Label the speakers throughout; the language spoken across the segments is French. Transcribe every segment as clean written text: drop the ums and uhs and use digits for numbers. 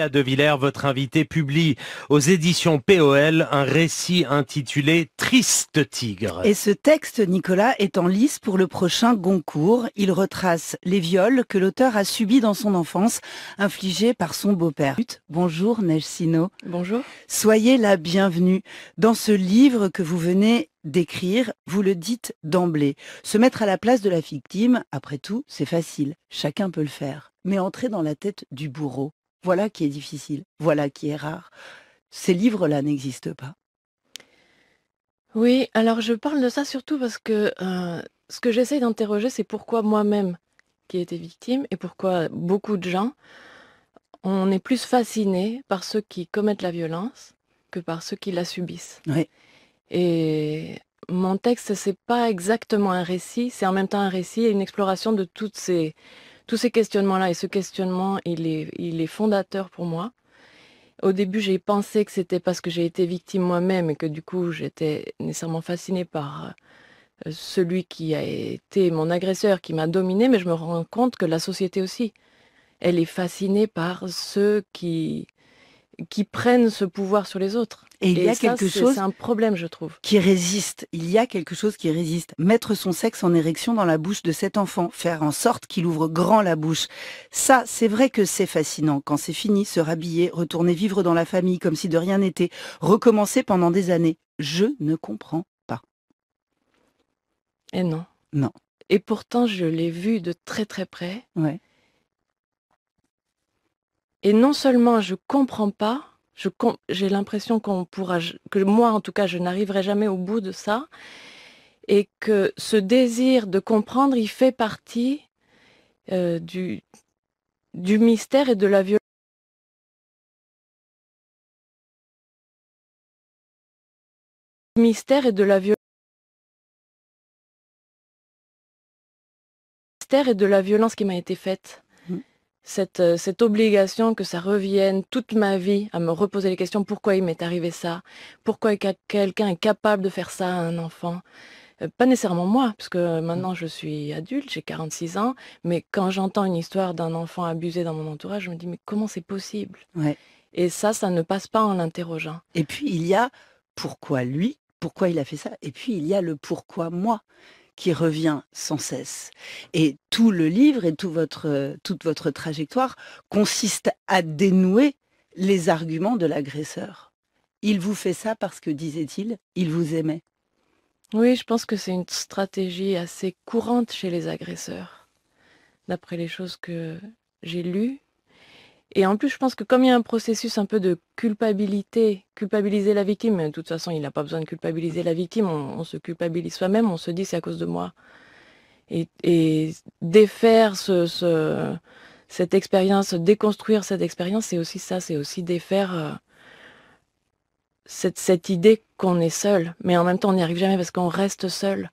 Speaker 1: Nicolas De Villers, votre invité, publie aux éditions POL un récit intitulé « Triste tigre ».
Speaker 2: Et ce texte, Nicolas, est en lice pour le prochain Goncourt. Il retrace les viols que l'auteur a subis dans son enfance, infligés par son beau-père. Bonjour Neige Sino.
Speaker 3: Bonjour.
Speaker 2: Soyez la bienvenue. Dans ce livre que vous venez d'écrire, vous le dites d'emblée. Se mettre à la place de la victime, après tout, c'est facile. Chacun peut le faire. Mais entrer dans la tête du bourreau, voilà qui est difficile, voilà qui est rare. Ces livres-là n'existent pas.
Speaker 3: Oui, alors je parle de ça surtout parce que ce que j'essaye d'interroger, c'est pourquoi moi-même, qui ai été victime, et pourquoi beaucoup de gens, on est plus fascinés par ceux qui commettent la violence que par ceux qui la subissent.
Speaker 2: Oui.
Speaker 3: Et mon texte, c'est pas exactement un récit, c'est en même temps un récit et une exploration de tous ces questionnements-là. Et ce questionnement, il est fondateur pour moi. Au début, j'ai pensé que c'était parce que j'ai été victime moi-même et que du coup, j'étais nécessairement fascinée par celui qui a été mon agresseur, qui m'a dominée, mais je me rends compte que la société aussi, elle est fascinée par ceux qui prennent ce pouvoir sur les autres.
Speaker 2: Et il y a quelque chose
Speaker 3: c'est un problème, je trouve.
Speaker 2: Qui résiste. Il y a quelque chose qui résiste. Mettre son sexe en érection dans la bouche de cet enfant, faire en sorte qu'il ouvre grand la bouche. Ça, c'est vrai que c'est fascinant. Quand c'est fini, se rhabiller, retourner vivre dans la famille comme si de rien n'était, recommencer pendant des années. Je ne comprends pas.
Speaker 3: Et non.
Speaker 2: Non.
Speaker 3: Et pourtant, je l'ai vu de très très près.
Speaker 2: Ouais.
Speaker 3: Et non seulement je comprends pas, j'ai l'impression que moi en tout cas, je n'arriverai jamais au bout de ça, et que ce désir de comprendre, il fait partie du mystère et de la violence. Mystère et de la violence qui m'a été faite. Cette obligation que ça revienne toute ma vie à me reposer les questions, pourquoi il m'est arrivé ça, pourquoi quelqu'un est capable de faire ça à un enfant, pas nécessairement moi, parce que maintenant je suis adulte, j'ai 46 ans, mais quand j'entends une histoire d'un enfant abusé dans mon entourage, je me dis mais comment c'est possible?
Speaker 2: Ouais.
Speaker 3: Et ça ne passe pas en l'interrogeant.
Speaker 2: Et puis il y a pourquoi lui, pourquoi il a fait ça, et puis il y a le pourquoi moi, qui revient sans cesse. Et tout le livre et toute votre trajectoire consiste à dénouer les arguments de l'agresseur. Il vous fait ça parce que, disait-il, il vous aimait.
Speaker 3: Oui, je pense que c'est une stratégie assez courante chez les agresseurs, d'après les choses que j'ai lues. Et en plus, je pense que comme il y a un processus un peu de culpabiliser la victime, mais de toute façon, il n'a pas besoin de culpabiliser la victime, on se culpabilise soi-même, on se dit c'est à cause de moi. Et défaire cette expérience, déconstruire cette expérience, c'est aussi ça, c'est aussi défaire cette idée qu'on est seul. Mais en même temps, on n'y arrive jamais parce qu'on reste seul.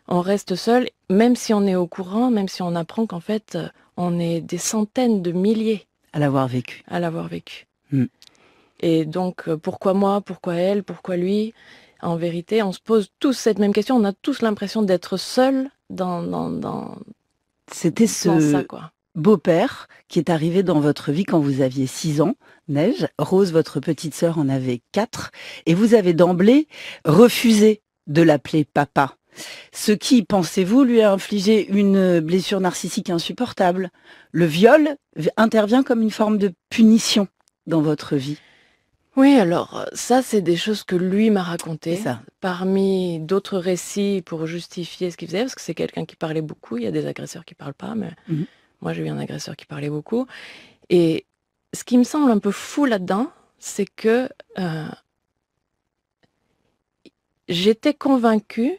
Speaker 3: On reste seul, même si on est au courant, même si on apprend qu'en fait, on est des centaines de milliers.
Speaker 2: À l'avoir vécu.
Speaker 3: À l'avoir vécu. Et donc, pourquoi moi, pourquoi elle, pourquoi lui? En vérité, on se pose tous cette même question. On a tous l'impression d'être seuls dans
Speaker 2: C'était ce beau-père qui est arrivé dans votre vie quand vous aviez 6 ans, Neige. Rose, votre petite sœur, en avait 4. Et vous avez d'emblée refusé de l'appeler papa. Ce qui, pensez-vous, lui a infligé une blessure narcissique insupportable. Le viol intervient comme une forme de punition dans votre vie.
Speaker 3: Oui, alors ça, c'est des choses que lui m'a racontées,
Speaker 2: ça.
Speaker 3: Parmi d'autres récits pour justifier ce qu'il faisait, parce que c'est quelqu'un qui parlait beaucoup. Il y a des agresseurs qui parlent pas, mais moi j'ai eu un agresseur qui parlait beaucoup. Et ce qui me semble un peu fou là-dedans, c'est que j'étais convaincue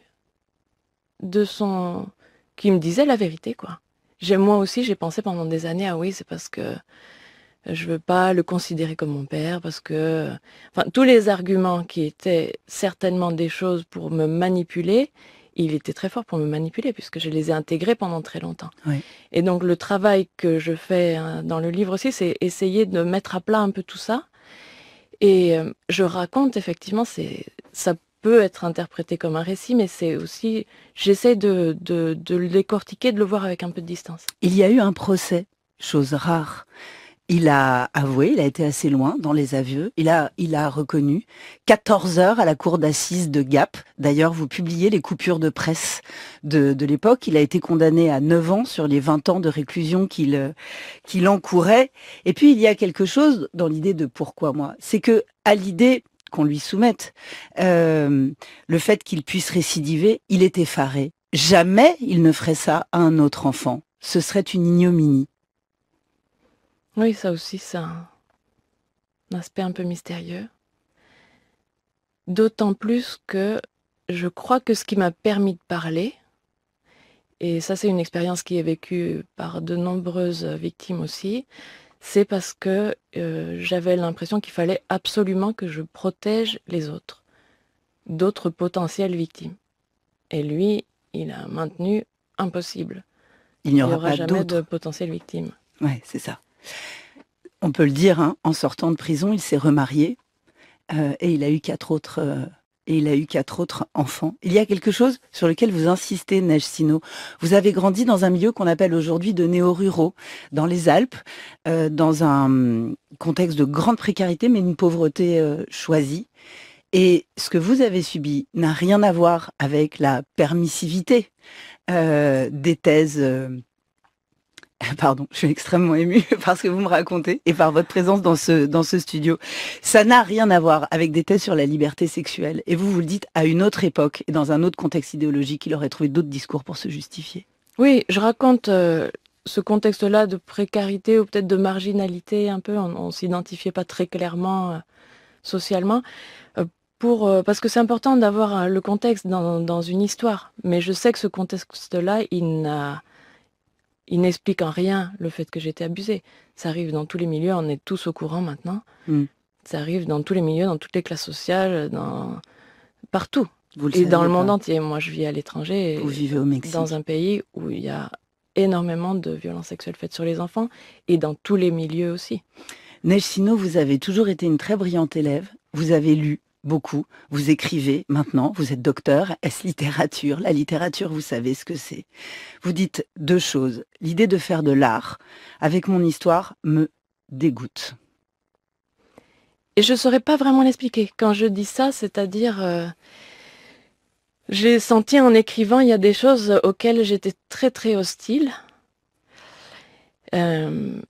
Speaker 3: qui me disait la vérité, quoi. Moi aussi, j'ai pensé pendant des années, ah oui, c'est parce que je veux pas le considérer comme mon père, parce que... Enfin, tous les arguments qui étaient certainement des choses pour me manipuler, il était très fort pour me manipuler, puisque je les ai intégrés pendant très longtemps.
Speaker 2: Oui.
Speaker 3: Et donc, le travail que je fais dans le livre aussi, c'est essayer de mettre à plat un peu tout ça. Et je raconte, effectivement, ça peut être interprété comme un récit, mais c'est aussi... J'essaie de le décortiquer, de le voir avec un peu de distance.
Speaker 2: Il y a eu un procès, chose rare. Il a avoué, il a été assez loin dans les aveux. Il a reconnu 14 heures à la cour d'assises de Gap. D'ailleurs, vous publiez les coupures de presse de l'époque. Il a été condamné à 9 ans sur les 20 ans de réclusion qu'il encourait. Et puis, il y a quelque chose dans l'idée de pourquoi moi. C'est que, à l'idée qu'on lui soumette, le fait qu'il puisse récidiver, il est effaré. Jamais il ne ferait ça à un autre enfant. Ce serait une ignominie.
Speaker 3: Oui, ça aussi, c'est un aspect un peu mystérieux. D'autant plus que je crois que ce qui m'a permis de parler, et ça c'est une expérience qui est vécue par de nombreuses victimes aussi, c'est parce que j'avais l'impression qu'il fallait absolument que je protège les autres, d'autres potentielles victimes. Et lui, il a maintenu impossible.
Speaker 2: Il n'y aura
Speaker 3: aura
Speaker 2: pas
Speaker 3: jamais
Speaker 2: d'autres
Speaker 3: de potentielles victimes.
Speaker 2: Ouais, c'est ça. On peut le dire, hein, en sortant de prison, il s'est remarié et il a eu 4 autres enfants. Il y a quelque chose sur lequel vous insistez, Neige Sino. Vous avez grandi dans un milieu qu'on appelle aujourd'hui de néo-ruraux, dans les Alpes, dans un contexte de grande précarité, mais une pauvreté choisie. Et ce que vous avez subi n'a rien à voir avec la permissivité des thèses. Pardon, je suis extrêmement émue par ce que vous me racontez et par votre présence dans ce studio. Ça n'a rien à voir avec des thèses sur la liberté sexuelle. Et vous le dites à une autre époque et dans un autre contexte idéologique, il aurait trouvé d'autres discours pour se justifier.
Speaker 3: Oui, je raconte ce contexte-là de précarité ou peut-être de marginalité un peu. On ne s'identifiait pas très clairement socialement. Parce que c'est important d'avoir le contexte dans une histoire. Mais je sais que ce contexte-là, il n'explique en rien le fait que j'ai été abusée. Ça arrive dans tous les milieux, on est tous au courant maintenant. Ça arrive dans tous les milieux, dans toutes les classes sociales, partout. Et dans le monde entier. Moi, je vis à l'étranger.
Speaker 2: Vous vivez au Mexique.
Speaker 3: Dans un pays où il y a énormément de violences sexuelles faites sur les enfants et dans tous les milieux aussi.
Speaker 2: Neige Sino, vous avez toujours été une très brillante élève. Vous avez lu beaucoup. Vous écrivez maintenant. Vous êtes docteur. Est-ce littérature? La littérature, vous savez ce que c'est. Vous dites 2 choses. L'idée de faire de l'art avec mon histoire me dégoûte.
Speaker 3: Et je ne saurais pas vraiment l'expliquer. Quand je dis ça, c'est-à-dire... j'ai senti en écrivant, il y a des choses auxquelles j'étais très très hostile.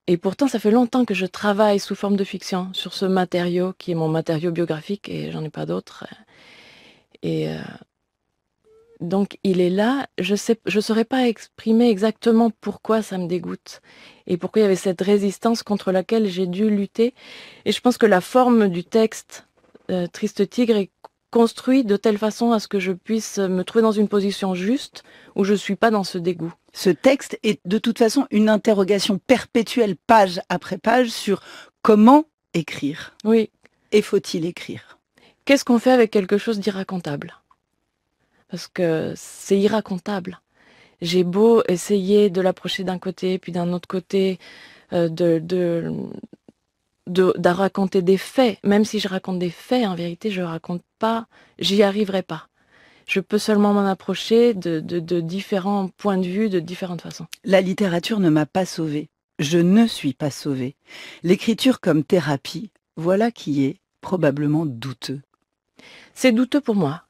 Speaker 3: Et pourtant, ça fait longtemps que je travaille sous forme de fiction sur ce matériau qui est mon matériau biographique et j'en ai pas d'autre. Et donc, il est là. Je saurais pas exprimer exactement pourquoi ça me dégoûte et pourquoi il y avait cette résistance contre laquelle j'ai dû lutter. Et je pense que la forme du texte Triste Tigre est construit de telle façon à ce que je puisse me trouver dans une position juste où je suis pas dans ce dégoût.
Speaker 2: Ce texte est de toute façon une interrogation perpétuelle, page après page, sur comment écrire.
Speaker 3: Oui.
Speaker 2: Et faut-il écrire?
Speaker 3: Qu'est-ce qu'on fait avec quelque chose d'irracontable? Parce que c'est irracontable. J'ai beau essayer de l'approcher d'un côté, puis d'un autre côté, de raconter des faits. Même si je raconte des faits, en vérité, je raconte pas, j'y arriverai pas. Je peux seulement m'en approcher de différents points de vue, de différentes façons.
Speaker 2: La littérature ne m'a pas sauvée. Je ne suis pas sauvée. L'écriture comme thérapie, voilà qui est probablement douteux.
Speaker 3: C'est douteux pour moi.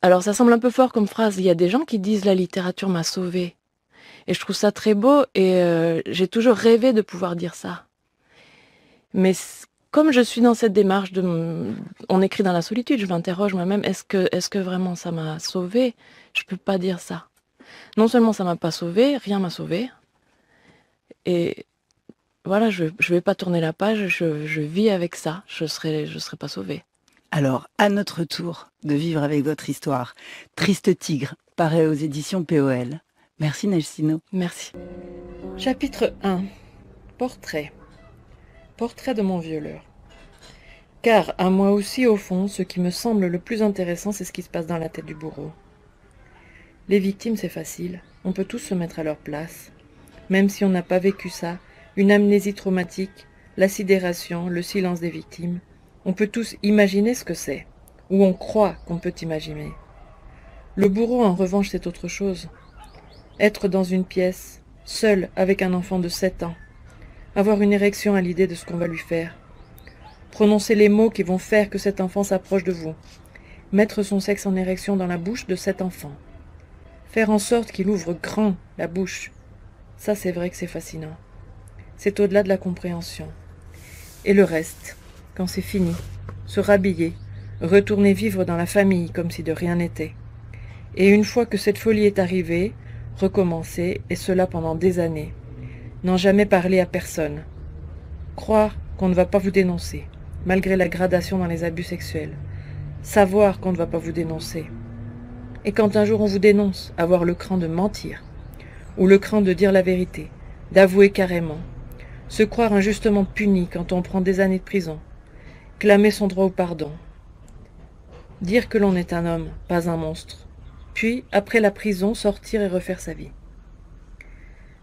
Speaker 3: Alors ça semble un peu fort comme phrase. Il y a des gens qui disent la littérature m'a sauvée. Et je trouve ça très beau et j'ai toujours rêvé de pouvoir dire ça. Mais comme je suis dans cette démarche on écrit dans la solitude, je m'interroge moi-même, est-ce que vraiment ça m'a sauvée? Je peux pas dire ça. Non seulement ça m'a pas sauvée, rien m'a sauvée. Et voilà, je vais pas tourner la page, je vis avec ça, je serai pas sauvée.
Speaker 2: Alors, à notre tour de vivre avec votre histoire, Triste Tigre, paraît aux éditions POL. Merci Neige Sino.
Speaker 3: Merci. Chapitre 1. Portrait. Portrait de mon violeur. Car, à moi aussi, au fond, ce qui me semble le plus intéressant, c'est ce qui se passe dans la tête du bourreau. Les victimes, c'est facile. On peut tous se mettre à leur place. Même si on n'a pas vécu ça, une amnésie traumatique, la sidération, le silence des victimes, on peut tous imaginer ce que c'est, ou on croit qu'on peut imaginer. Le bourreau, en revanche, c'est autre chose. Être dans une pièce, seul avec un enfant de 7 ans, avoir une érection à l'idée de ce qu'on va lui faire, prononcer les mots qui vont faire que cet enfant s'approche de vous, mettre son sexe en érection dans la bouche de cet enfant, faire en sorte qu'il ouvre grand la bouche. Ça, c'est vrai que c'est fascinant. C'est au-delà de la compréhension. Et le reste, quand c'est fini, se rhabiller, retourner vivre dans la famille comme si de rien n'était. Et une fois que cette folie est arrivée, recommencer, et cela pendant des années. N'en jamais parler à personne. Croire qu'on ne va pas vous dénoncer, malgré la gradation dans les abus sexuels. Savoir qu'on ne va pas vous dénoncer. Et quand un jour on vous dénonce, avoir le cran de mentir, ou le cran de dire la vérité, d'avouer carrément, se croire injustement puni quand on prend des années de prison, clamer son droit au pardon, dire que l'on est un homme, pas un monstre, puis, après la prison, sortir et refaire sa vie.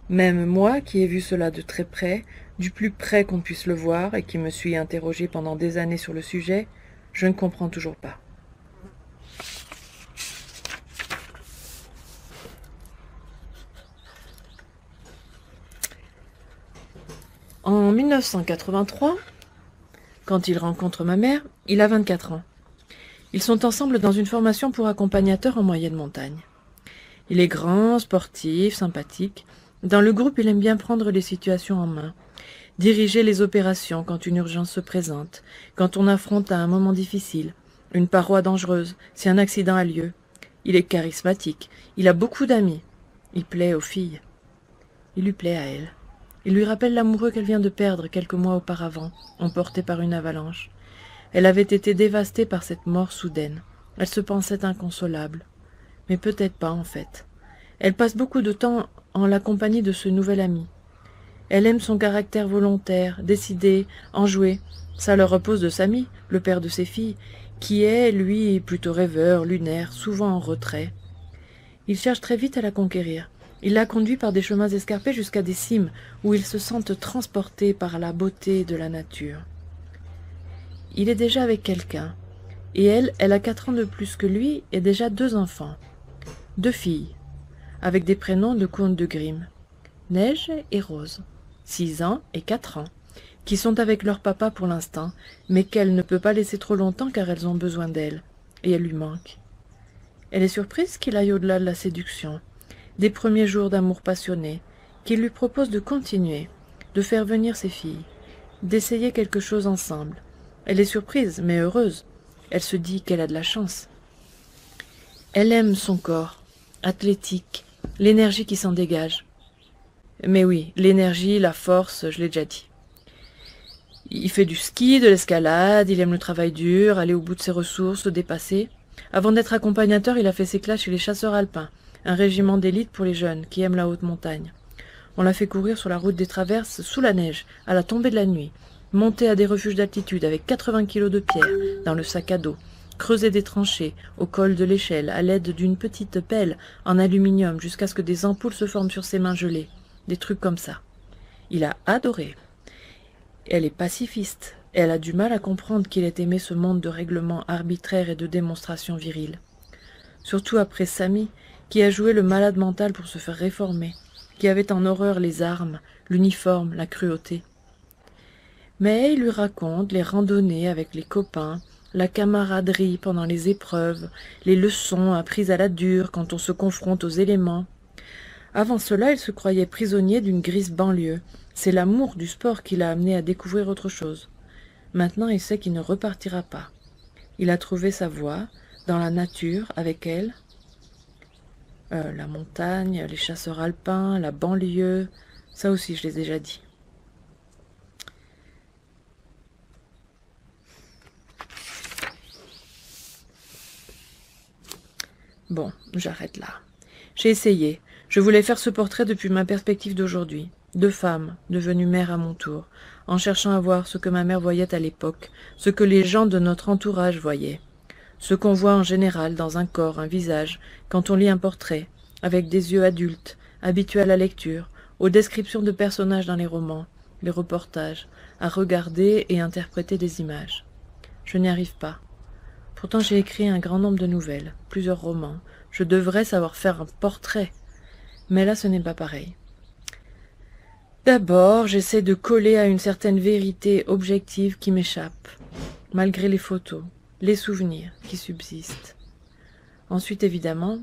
Speaker 3: Même moi, qui ai vu cela de très près, du plus près qu'on puisse le voir, et qui me suis interrogé pendant des années sur le sujet, je ne comprends toujours pas. En 1983, quand il rencontre ma mère, il a 24 ans. Ils sont ensemble dans une formation pour accompagnateurs en moyenne montagne. Il est grand, sportif, sympathique. Dans le groupe, il aime bien prendre les situations en main, diriger les opérations quand une urgence se présente, quand on affronte à un moment difficile, une paroi dangereuse, si un accident a lieu. Il est charismatique, il a beaucoup d'amis. Il plaît aux filles. Il lui plaît à elle. Il lui rappelle l'amoureux qu'elle vient de perdre quelques mois auparavant, emporté par une avalanche. Elle avait été dévastée par cette mort soudaine. Elle se pensait inconsolable. Mais peut-être pas, en fait. Elle passe beaucoup de temps en la compagnie de ce nouvel ami. Elle aime son caractère volontaire, décidé, enjoué. Ça leur repose de Samy, le père de ses filles, qui est, lui, plutôt rêveur, lunaire, souvent en retrait. Il cherche très vite à la conquérir. Il la conduit par des chemins escarpés jusqu'à des cimes où ils se sentent transportés par la beauté de la nature. Il est déjà avec quelqu'un, et elle a 4 ans de plus que lui et déjà 2 enfants. 2 filles, avec des prénoms de contes de Grimm, Neige et Rose, 6 ans et 4 ans, qui sont avec leur papa pour l'instant, mais qu'elle ne peut pas laisser trop longtemps car elles ont besoin d'elle, et elle lui manque. Elle est surprise qu'il aille au-delà de la séduction, des premiers jours d'amour passionné, qu'il lui propose de continuer, de faire venir ses filles, d'essayer quelque chose ensemble. Elle est surprise, mais heureuse. Elle se dit qu'elle a de la chance. Elle aime son corps, athlétique, l'énergie qui s'en dégage. Mais oui, l'énergie, la force, je l'ai déjà dit. Il fait du ski, de l'escalade, il aime le travail dur, aller au bout de ses ressources, se dépasser. Avant d'être accompagnateur, il a fait ses classes chez les chasseurs alpins, un régiment d'élite pour les jeunes qui aiment la haute montagne. On l'a fait courir sur la route des traverses sous la neige, à la tombée de la nuit, monter à des refuges d'altitude avec 80 kilos de pierre dans le sac à dos, creuser des tranchées au col de l'échelle à l'aide d'une petite pelle en aluminium jusqu'à ce que des ampoules se forment sur ses mains gelées, des trucs comme ça. Il a adoré. Elle est pacifiste. Elle a du mal à comprendre qu'il ait aimé ce monde de règlements arbitraires et de démonstrations viriles. Surtout après Samy, qui a joué le malade mental pour se faire réformer, qui avait en horreur les armes, l'uniforme, la cruauté. Mais il lui raconte les randonnées avec les copains, la camaraderie pendant les épreuves, les leçons apprises à la dure quand on se confronte aux éléments. Avant cela, il se croyait prisonnier d'une grise banlieue. C'est l'amour du sport qui l'a amené à découvrir autre chose. Maintenant, il sait qu'il ne repartira pas. Il a trouvé sa voie, dans la nature, avec elle. La montagne, les chasseurs alpins, la banlieue, ça aussi je l'ai déjà dit. Bon, j'arrête là. J'ai essayé. Je voulais faire ce portrait depuis ma perspective d'aujourd'hui, de femme, devenue mère à mon tour, en cherchant à voir ce que ma mère voyait à l'époque, ce que les gens de notre entourage voyaient, ce qu'on voit en général dans un corps, un visage, quand on lit un portrait, avec des yeux adultes, habitués à la lecture, aux descriptions de personnages dans les romans, les reportages, à regarder et interpréter des images. Je n'y arrive pas. Pourtant j'ai écrit un grand nombre de nouvelles, plusieurs romans. Je devrais savoir faire un portrait. Mais là ce n'est pas pareil. D'abord, j'essaie de coller à une certaine vérité objective qui m'échappe, malgré les photos, les souvenirs qui subsistent. Ensuite, évidemment,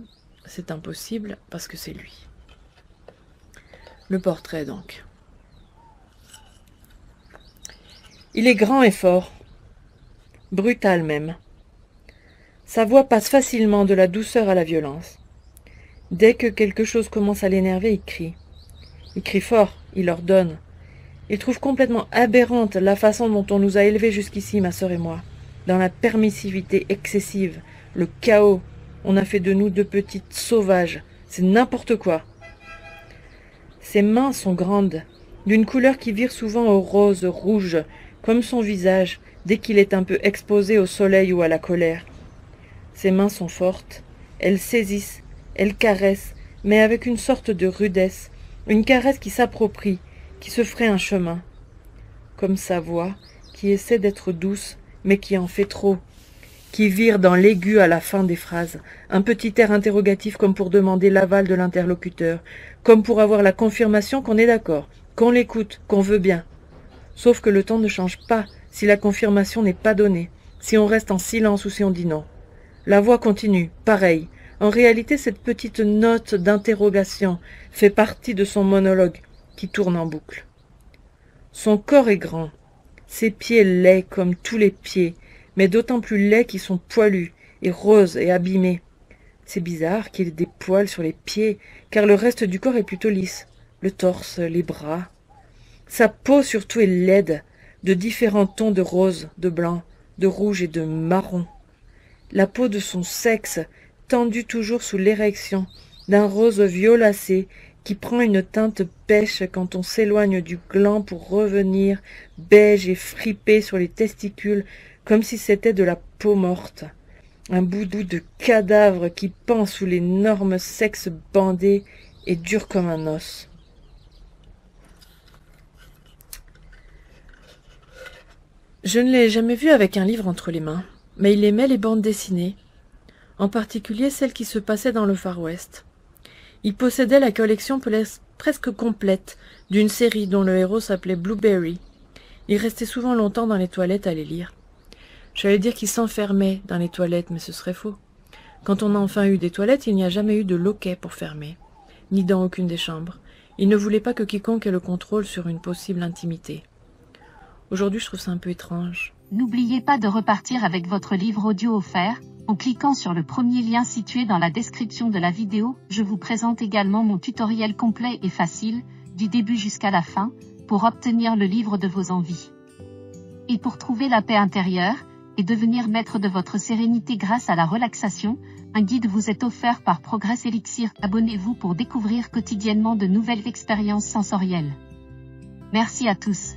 Speaker 3: c'est impossible parce que c'est lui. Le portrait, donc. Il est grand et fort, brutal même. Sa voix passe facilement de la douceur à la violence. Dès que quelque chose commence à l'énerver, il crie. Il crie fort, il ordonne. Il trouve complètement aberrante la façon dont on nous a élevés jusqu'ici, ma sœur et moi. Dans la permissivité excessive, le chaos. On a fait de nous deux petites sauvages. C'est n'importe quoi. Ses mains sont grandes, d'une couleur qui vire souvent au rose rouge, comme son visage, dès qu'il est un peu exposé au soleil ou à la colère. Ses mains sont fortes, elles saisissent, elles caressent, mais avec une sorte de rudesse, une caresse qui s'approprie, qui se ferait un chemin. Comme sa voix, qui essaie d'être douce, mais qui en fait trop, qui vire dans l'aigu à la fin des phrases, un petit air interrogatif comme pour demander l'aval de l'interlocuteur, comme pour avoir la confirmation qu'on est d'accord, qu'on l'écoute, qu'on veut bien. Sauf que le temps ne change pas si la confirmation n'est pas donnée, si on reste en silence ou si on dit non. La voix continue, pareil. En réalité, cette petite note d'interrogation fait partie de son monologue qui tourne en boucle. Son corps est grand, ses pieds laids comme tous les pieds, mais d'autant plus laids qu'ils sont poilus et roses et abîmés. C'est bizarre qu'il ait des poils sur les pieds, car le reste du corps est plutôt lisse, le torse, les bras. Sa peau surtout est laide, de différents tons de rose, de blanc, de rouge et de marron. La peau de son sexe, tendue toujours sous l'érection, d'un rose violacé qui prend une teinte pêche quand on s'éloigne du gland pour revenir beige et fripé sur les testicules, comme si c'était de la peau morte. Un bout de cadavre qui pend sous l'énorme sexe bandé et dur comme un os. Je ne l'ai jamais vu avec un livre entre les mains, mais il aimait les bandes dessinées, en particulier celles qui se passaient dans le Far West. Il possédait la collection presque complète d'une série dont le héros s'appelait Blueberry. Il restait souvent longtemps dans les toilettes à les lire. J'allais dire qu'il s'enfermait dans les toilettes, mais ce serait faux. Quand on a enfin eu des toilettes, il n'y a jamais eu de loquet pour fermer, ni dans aucune des chambres. Il ne voulait pas que quiconque ait le contrôle sur une possible intimité. Aujourd'hui, je trouve ça un peu étrange.
Speaker 4: N'oubliez pas de repartir avec votre livre audio offert, en cliquant sur le premier lien situé dans la description de la vidéo. Je vous présente également mon tutoriel complet et facile, du début jusqu'à la fin, pour obtenir le livre de vos envies. Et pour trouver la paix intérieure, et devenir maître de votre sérénité grâce à la relaxation, un guide vous est offert par Progress Elixir. Abonnez-vous pour découvrir quotidiennement de nouvelles expériences sensorielles. Merci à tous.